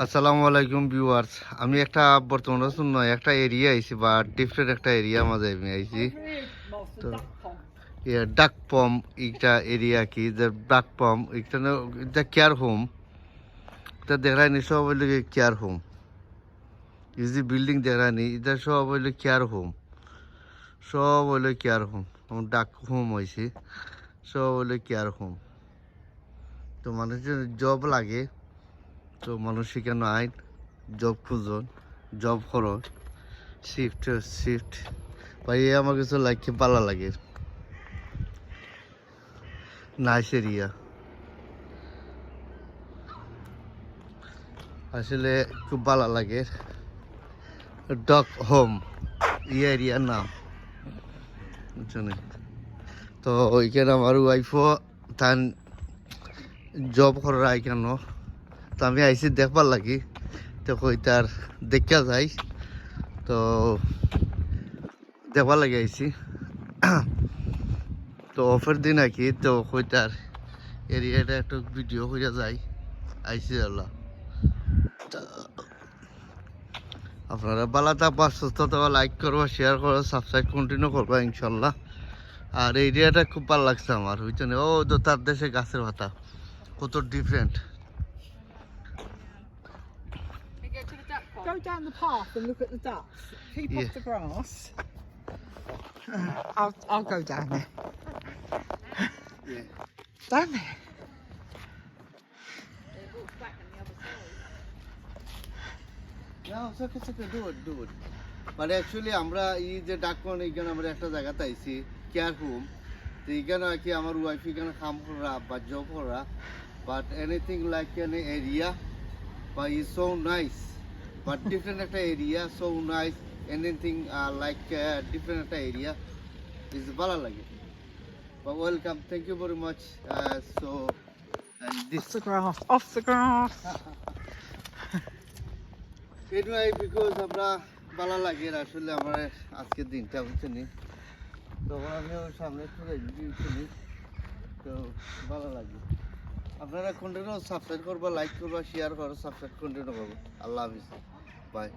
আসসালামু আলাইকুম ভিউয়ার্স। আমি একটা বর্তমানে শূন্য একটা এরিয়া আইছি বা ডিফারেন্ট একটা এরিয়া মাঝে আমি আইছি। তো ডাক পম একটা এরিয়া কি যে ডাক পম এখানে এটা কেয়ার হোম এটা দেখায়নি, সব হইলে কেয়ার হোম। ইজি বিল্ডিং দেখায়নি, এটা সব হইলে কেয়ার হোম, সব হইলে কেয়ার হোম। ডাক হোম হয়েছে, সব হইলে কেয়ার হোম। তো মানুষের জব লাগে, তো মানুষ সেখানে আইন জব খুঁজন, জব করো, শিফট শিফট ভাই আমার কিছু লাগে ভালো লাগে। নাইস এরিয়া, আসলে খুব ভালো লাগে। ডগ হোম এরিয়ার নাম, বুঝছেন? তো ওইখানে আমার ওয়াইফও তান জব করার কেন, তো আমি আইসি দেখবার লাগি। তো কই তার দেখা যাই, তো দেখবার লাগে আইসি। তো অফের দিন আর কি, তো কই তার এরিয়াটা একটু ভিডিও হইয়া যায় আইসি আল্লাহ। আপনারা ভালো থাকবা, সুস্থ থাকবা, লাইক করবা, শেয়ার করবা, সাবস্ক্রাইব কন্টিনিউ করবা ইনশাল্লাহ। আর এরিয়াটা খুব ভালো লাগছে আমার, বুঝছেন? ও তো তার দেশে গাছের পাতা কত different. Go down the path and look at the ducks. Keep off the grass. I'll go down there. Down there. মানে অ্যাকচুয়ালি আমরা এই যে ডাকপন এইখানে আমরা একটা জায়গাতে আইছি কেয়ার হোম। তো এইখানে আর কি আমার ওয়াইফ এখানে কাম করা বা জব করা, but anything like an area বা is so nice, but different একটা area, so nice. Anything like different একটা এরিয়া ইজ ভালো লাগে। বা welcome, thank you very much. So Off the grass. Off the grass. এটাই because আমরা ভালো লাগে আসলে আমার আজকের দিনটা, বুঝছেন? তখন আমি ওর সামনে শুনি, তো ভালো লাগে। আপনারা কন্টিনিউ সাবস্ক্রাইব করবা, লাইক করবা, শেয়ার করো, সাবস্ক্রাইব কন্টিনিউ করবো। আল্লাহ হাফিজ, বাই।